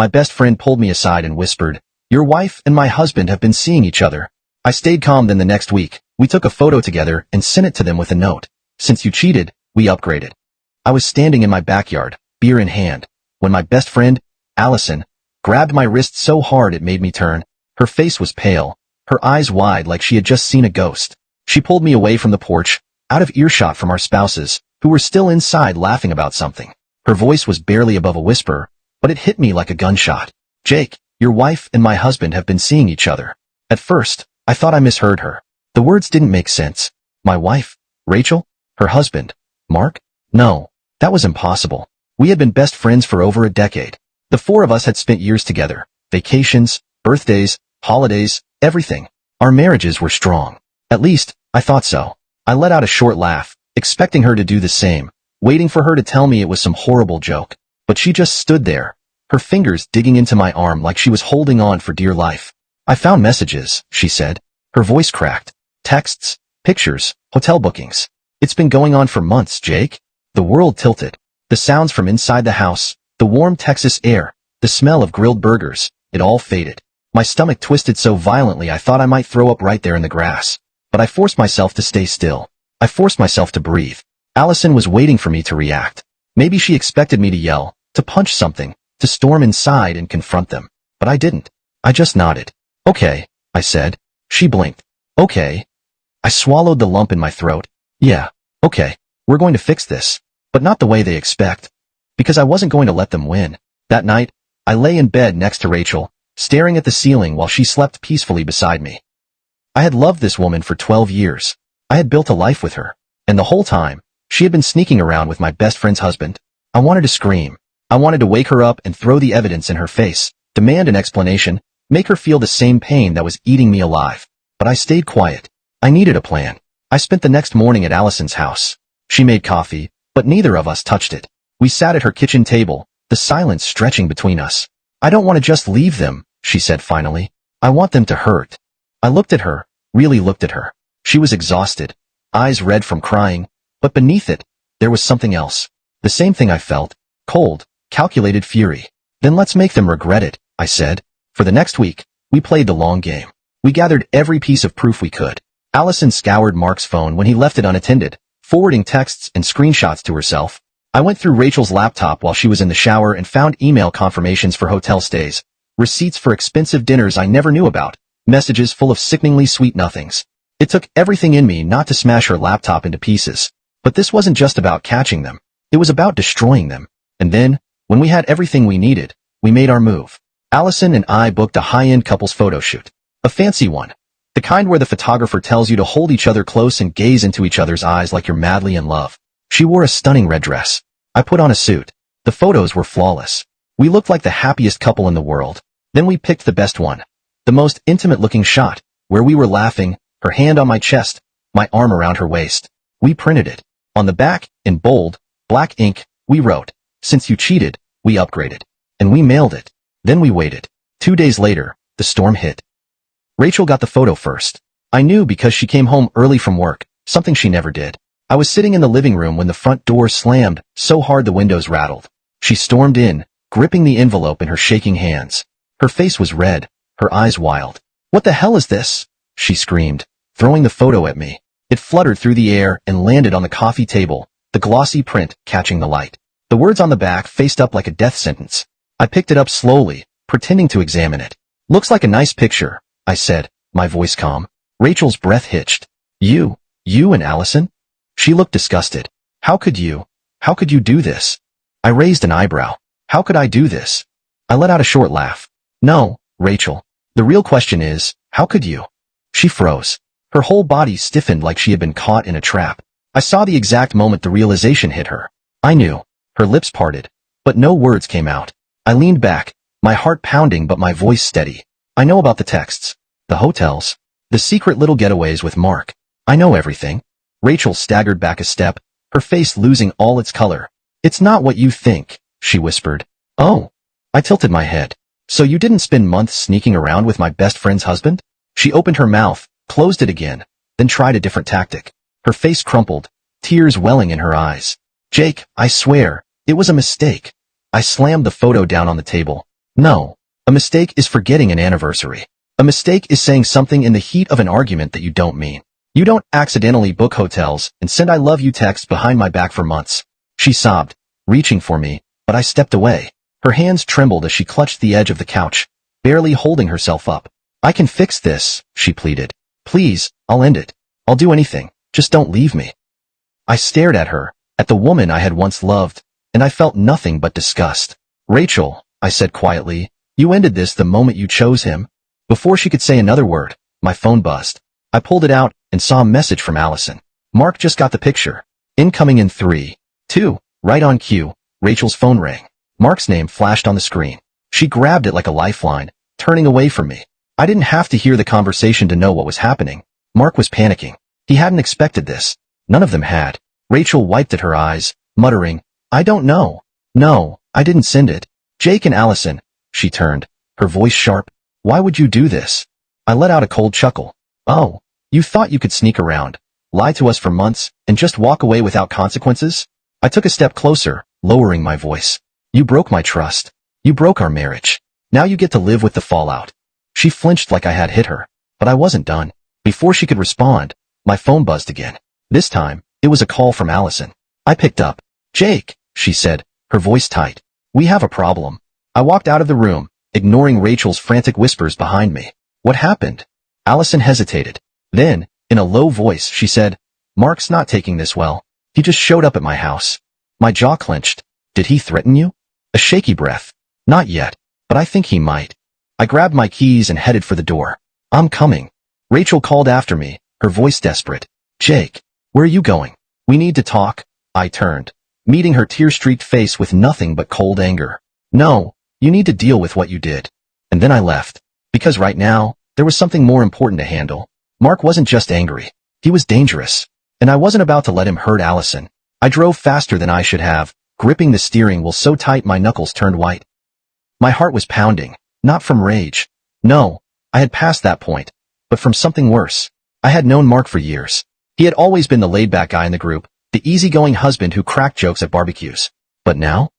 My best friend pulled me aside and whispered, "Your wife and my husband have been seeing each other." I stayed calm. Then the next week, we took a photo together and sent it to them with a note. "Since you cheated, we upgraded." I was standing in my backyard, beer in hand, when my best friend, Allison, grabbed my wrist so hard it made me turn. Her face was pale, her eyes wide like she had just seen a ghost. She pulled me away from the porch, out of earshot from our spouses, who were still inside laughing about something. Her voice was barely above a whisper, but it hit me like a gunshot. "Jake, your wife and my husband have been seeing each other." At first, I thought I misheard her. The words didn't make sense. My wife? Rachel? Her husband? Mark? No, that was impossible. We had been best friends for over a decade. The four of us had spent years together. Vacations, birthdays, holidays, everything. Our marriages were strong. At least, I thought so. I let out a short laugh, expecting her to do the same, waiting for her to tell me it was some horrible joke. But she just stood there, her fingers digging into my arm like she was holding on for dear life. "I found messages," she said. Her voice cracked. "Texts, pictures, hotel bookings. It's been going on for months, Jake." The world tilted. The sounds from inside the house, the warm Texas air, the smell of grilled burgers, it all faded. My stomach twisted so violently I thought I might throw up right there in the grass. But I forced myself to stay still. I forced myself to breathe. Allison was waiting for me to react. Maybe she expected me to yell, to punch something, to storm inside and confront them. But I didn't. I just nodded. "Okay," I said. She blinked. "Okay." I swallowed the lump in my throat. "Yeah, okay, we're going to fix this. But not the way they expect." Because I wasn't going to let them win. That night, I lay in bed next to Rachel, staring at the ceiling while she slept peacefully beside me. I had loved this woman for 12 years. I had built a life with her. And the whole time, she had been sneaking around with my best friend's husband. I wanted to scream. I wanted to wake her up and throw the evidence in her face, demand an explanation, make her feel the same pain that was eating me alive. But I stayed quiet. I needed a plan. I spent the next morning at Allison's house. She made coffee, but neither of us touched it. We sat at her kitchen table, the silence stretching between us. "I don't want to just leave them," she said finally. "I want them to hurt." I looked at her, really looked at her. She was exhausted, eyes red from crying, but beneath it, there was something else. The same thing I felt, cold, calculated fury. "Then let's make them regret it," I said. For the next week, we played the long game. We gathered every piece of proof we could. Allison scoured Mark's phone when he left it unattended, forwarding texts and screenshots to herself. I went through Rachel's laptop while she was in the shower and found email confirmations for hotel stays, receipts for expensive dinners I never knew about, messages full of sickeningly sweet nothings. It took everything in me not to smash her laptop into pieces. But this wasn't just about catching them. It was about destroying them. And then, when we had everything we needed, we made our move. Allison and I booked a high-end couples photo shoot. A fancy one. The kind where the photographer tells you to hold each other close and gaze into each other's eyes like you're madly in love. She wore a stunning red dress. I put on a suit. The photos were flawless. We looked like the happiest couple in the world. Then we picked the best one. The most intimate-looking shot, where we were laughing, her hand on my chest, my arm around her waist. We printed it. On the back, in bold, black ink, we wrote, "Since you cheated, we upgraded." And we mailed it. Then we waited. 2 days later, the storm hit. Rachel got the photo first. I knew because she came home early from work, something she never did. I was sitting in the living room when the front door slammed so hard the windows rattled. She stormed in, gripping the envelope in her shaking hands. Her face was red, her eyes wild. "What the hell is this?" she screamed, throwing the photo at me. It fluttered through the air and landed on the coffee table, the glossy print catching the light. The words on the back faced up like a death sentence. I picked it up slowly, pretending to examine it. "Looks like a nice picture," I said, my voice calm. Rachel's breath hitched. You and Allison?" She looked disgusted. How could you do this?" I raised an eyebrow. "How could I do this?" I let out a short laugh. "No, Rachel. The real question is, how could you?" She froze. Her whole body stiffened like she had been caught in a trap. I saw the exact moment the realization hit her. I knew. Her lips parted, but no words came out. I leaned back, my heart pounding but my voice steady. "I know about the texts, the hotels, the secret little getaways with Mark. I know everything." Rachel staggered back a step, her face losing all its color. "It's not what you think," she whispered. "Oh." I tilted my head. "So you didn't spend months sneaking around with my best friend's husband?" She opened her mouth, closed it again, then tried a different tactic. Her face crumpled, tears welling in her eyes. "Jake, I swear, it was a mistake." I slammed the photo down on the table. No. A mistake is forgetting an anniversary. A mistake is saying something in the heat of an argument that you don't mean. You don't accidentally book hotels and send I love you texts behind my back for months. She sobbed, reaching for me, but I stepped away. Her hands trembled as she clutched the edge of the couch, barely holding herself up. I can fix this, she pleaded. Please, I'll end it. I'll do anything. Just don't leave me. I stared at her, at the woman I had once loved, and I felt nothing but disgust. Rachel, I said quietly, you ended this the moment you chose him. Before she could say another word, my phone buzzed. I pulled it out and saw a message from Allison. Mark just got the picture. Incoming in 3, 2, right on cue. Rachel's phone rang. Mark's name flashed on the screen. She grabbed it like a lifeline, turning away from me. I didn't have to hear the conversation to know what was happening. Mark was panicking. He hadn't expected this. None of them had. Rachel wiped at her eyes, muttering, I don't know. No, I didn't send it. Jake and Allison. She turned, her voice sharp. Why would you do this? I let out a cold chuckle. Oh, you thought you could sneak around, lie to us for months, and just walk away without consequences? I took a step closer, lowering my voice. You broke my trust. You broke our marriage. Now you get to live with the fallout. She flinched like I had hit her, but I wasn't done. Before she could respond, my phone buzzed again. This time, it was a call from Allison. I picked up. Jake, she said, her voice tight. We have a problem. I walked out of the room, ignoring Rachel's frantic whispers behind me. What happened? Allison hesitated. Then, in a low voice, she said, Mark's not taking this well. He just showed up at my house. My jaw clenched. Did he threaten you? A shaky breath. Not yet, but I think he might. I grabbed my keys and headed for the door. I'm coming. Rachel called after me, her voice desperate. Jake, where are you going? We need to talk. I turned, meeting her tear-streaked face with nothing but cold anger. No, you need to deal with what you did. And then I left. Because right now, there was something more important to handle. Mark wasn't just angry. He was dangerous. And I wasn't about to let him hurt Allison. I drove faster than I should have, gripping the steering wheel so tight my knuckles turned white. My heart was pounding, not from rage. No, I had passed that point, but from something worse. I had known Mark for years. He had always been the laid-back guy in the group, the easygoing husband who cracked jokes at barbecues. But now,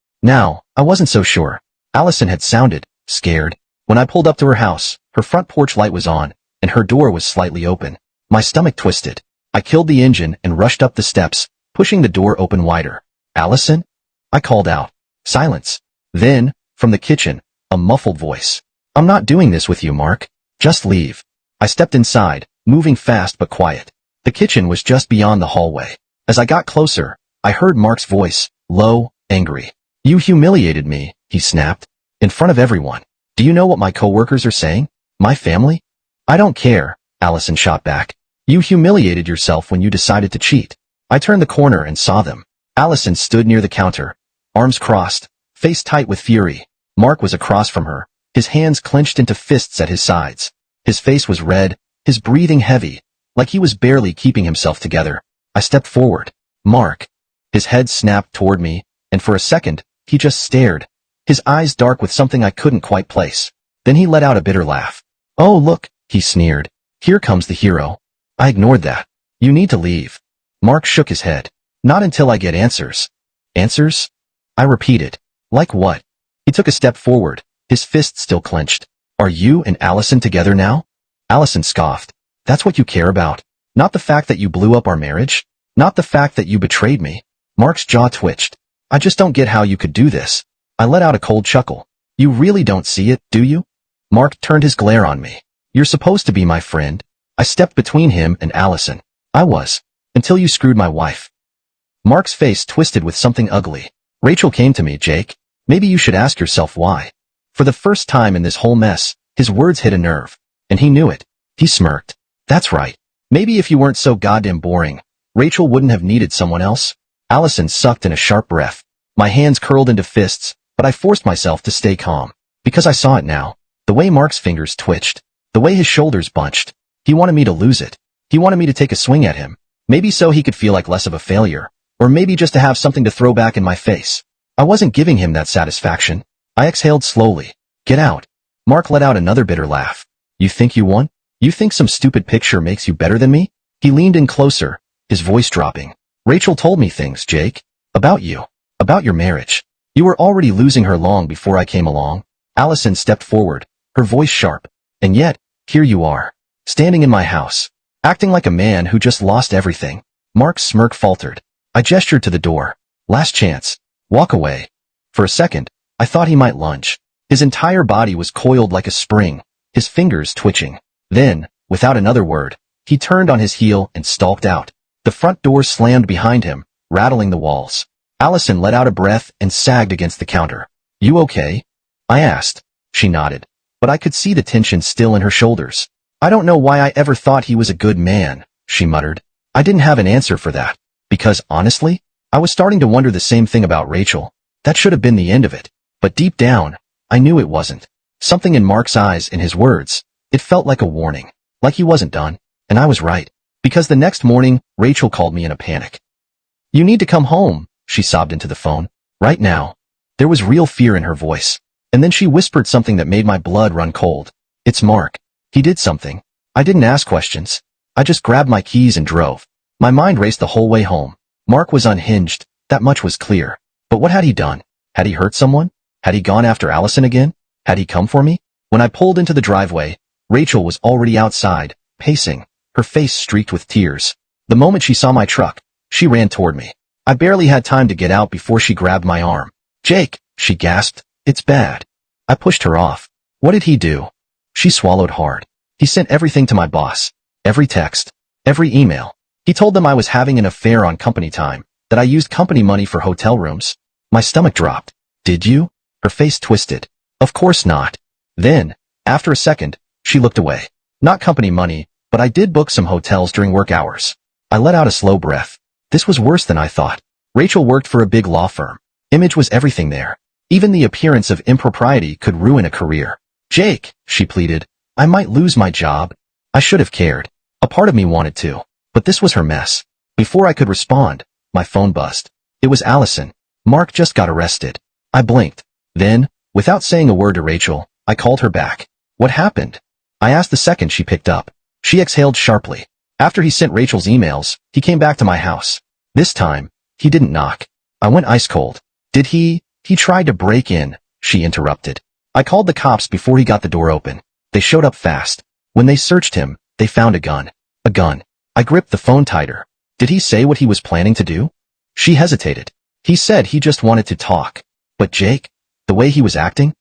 I wasn't so sure. Allison had sounded scared. When I pulled up to her house, her front porch light was on, and her door was slightly open. My stomach twisted. I killed the engine and rushed up the steps, pushing the door open wider. Allison? I called out. Silence. Then, from the kitchen, a muffled voice. I'm not doing this with you, Mark. Just leave. I stepped inside, moving fast but quiet. The kitchen was just beyond the hallway. As I got closer, I heard Mark's voice, low, angry. You humiliated me, he snapped. In front of everyone. Do you know what my coworkers are saying? My family? I don't care, Allison shot back. You humiliated yourself when you decided to cheat. I turned the corner and saw them. Allison stood near the counter, arms crossed, face tight with fury. Mark was across from her, his hands clenched into fists at his sides. His face was red, his breathing heavy, like he was barely keeping himself together. I stepped forward. Mark. His head snapped toward me, and for a second, he just stared, his eyes dark with something I couldn't quite place. Then he let out a bitter laugh. Oh, look, he sneered. Here comes the hero. I ignored that. You need to leave. Mark shook his head. Not until I get answers. Answers? I repeated. Like what? He took a step forward, his fist still clenched. Are you and Allison together now? Allison scoffed. That's what you care about? Not the fact that you blew up our marriage? Not the fact that you betrayed me? Mark's jaw twitched. I just don't get how you could do this. I let out a cold chuckle. You really don't see it, do you? Mark turned his glare on me. You're supposed to be my friend. I stepped between him and Allison. I was. Until you screwed my wife. Mark's face twisted with something ugly. Rachel came to me, Jake. Maybe you should ask yourself why. For the first time in this whole mess, his words hit a nerve. And he knew it. He smirked. That's right. Maybe if you weren't so goddamn boring, Rachel wouldn't have needed someone else. Allison sucked in a sharp breath. My hands curled into fists, but I forced myself to stay calm. Because I saw it now. The way Mark's fingers twitched. The way his shoulders bunched. He wanted me to lose it. He wanted me to take a swing at him. Maybe so he could feel like less of a failure. Or maybe just to have something to throw back in my face. I wasn't giving him that satisfaction. I exhaled slowly. Get out. Mark let out another bitter laugh. You think you won? You think some stupid picture makes you better than me? He leaned in closer, his voice dropping. Rachel told me things, Jake. About you. About your marriage. You were already losing her long before I came along. Allison stepped forward, her voice sharp. And yet, here you are, standing in my house, acting like a man who just lost everything. Mark's smirk faltered. I gestured to the door. Last chance. Walk away. For a second, I thought he might lunge. His entire body was coiled like a spring, his fingers twitching. Then, without another word, he turned on his heel and stalked out. The front door slammed behind him, rattling the walls. Allison let out a breath and sagged against the counter. You okay? I asked. She nodded, but I could see the tension still in her shoulders. I don't know why I ever thought he was a good man, she muttered. I didn't have an answer for that, because honestly, I was starting to wonder the same thing about Rachel. That should have been the end of it. But deep down, I knew it wasn't. Something in Mark's eyes and his words, it felt like a warning, like he wasn't done. And I was right, because the next morning, Rachel called me in a panic. You need to come home, she sobbed into the phone. Right now. There was real fear in her voice. And then she whispered something that made my blood run cold. It's Mark. He did something. I didn't ask questions. I just grabbed my keys and drove. My mind raced the whole way home. Mark was unhinged, that much was clear. But what had he done? Had he hurt someone? Had he gone after Allison again? Had he come for me? When I pulled into the driveway, Rachel was already outside, pacing, her face streaked with tears. The moment she saw my truck, she ran toward me. I barely had time to get out before she grabbed my arm. Jake, she gasped, it's bad. I pushed her off. What did he do? She swallowed hard. He sent everything to my boss. Every text. Every email. He told them I was having an affair on company time, that I used company money for hotel rooms. My stomach dropped. Did you? Her face twisted. Of course not. Then, after a second, she looked away. Not company money, but I did book some hotels during work hours. I let out a slow breath. This was worse than I thought. Rachel worked for a big law firm. Image was everything there. Even the appearance of impropriety could ruin a career. Jake, she pleaded, I might lose my job. I should have cared. A part of me wanted to. But this was her mess. Before I could respond, my phone buzzed. It was Allison. Mark just got arrested. I blinked. Then, without saying a word to Rachel, I called her back. What happened? I asked the second she picked up. She exhaled sharply. After he sent Rachel's emails, he came back to my house. This time, he didn't knock. I went ice cold. Did he? He tried to break in, she interrupted. I called the cops before he got the door open. They showed up fast. When they searched him, they found a gun. A gun. I gripped the phone tighter. Did he say what he was planning to do? She hesitated. He said he just wanted to talk. But Jake, the way he was acting?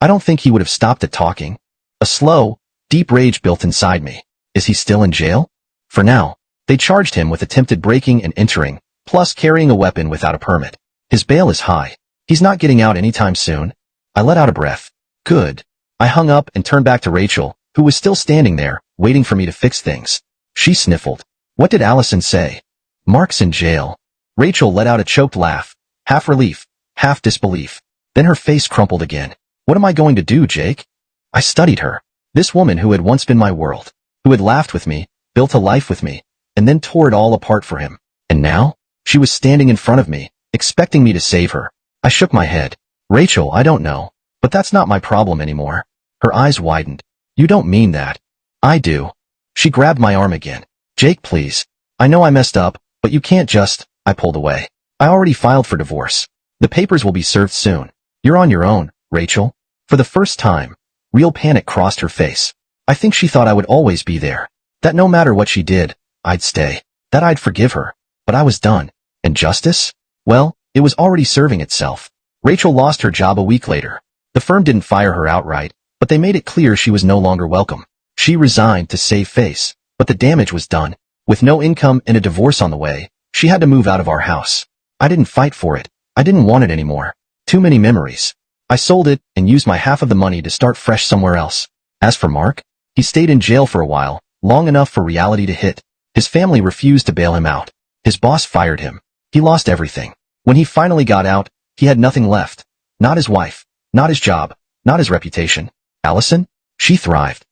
I don't think he would have stopped at talking. A slow, deep rage built inside me. Is he still in jail? For now, they charged him with attempted breaking and entering, plus carrying a weapon without a permit. His bail is high. He's not getting out anytime soon. I let out a breath. Good. I hung up and turned back to Rachel, who was still standing there, waiting for me to fix things. She sniffled. What did Allison say? Mark's in jail. Rachel let out a choked laugh, half relief, half disbelief. Then her face crumpled again. What am I going to do, Jake? I studied her. This woman who had once been my world, who had laughed with me, built a life with me, and then tore it all apart for him. And now? She was standing in front of me, expecting me to save her. I shook my head. Rachel, I don't know, but that's not my problem anymore. Her eyes widened. You don't mean that. I do. She grabbed my arm again. Jake, please. I know I messed up, but you can't just... I pulled away. I already filed for divorce. The papers will be served soon. You're on your own, Rachel. For the first time, real panic crossed her face. I think she thought I would always be there. That no matter what she did, I'd stay. That I'd forgive her. But I was done. And justice? Well, it was already serving itself. Rachel lost her job a week later. The firm didn't fire her outright, but they made it clear she was no longer welcome. She resigned to save face, but the damage was done. With no income and a divorce on the way, she had to move out of our house. I didn't fight for it. I didn't want it anymore. Too many memories. I sold it and used my half of the money to start fresh somewhere else. As for Mark, he stayed in jail for a while, long enough for reality to hit. His family refused to bail him out. His boss fired him. He lost everything. When he finally got out, he had nothing left. Not his wife, not his job, not his reputation. Allison? She thrived.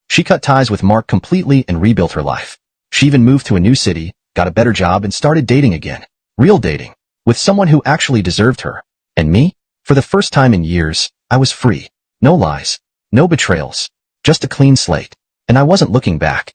She cut ties with Mark completely and rebuilt her life. She even moved to a new city, got a better job and started dating again. Real dating. With someone who actually deserved her. And me? For the first time in years, I was free. No lies. No betrayals. Just a clean slate. And I wasn't looking back.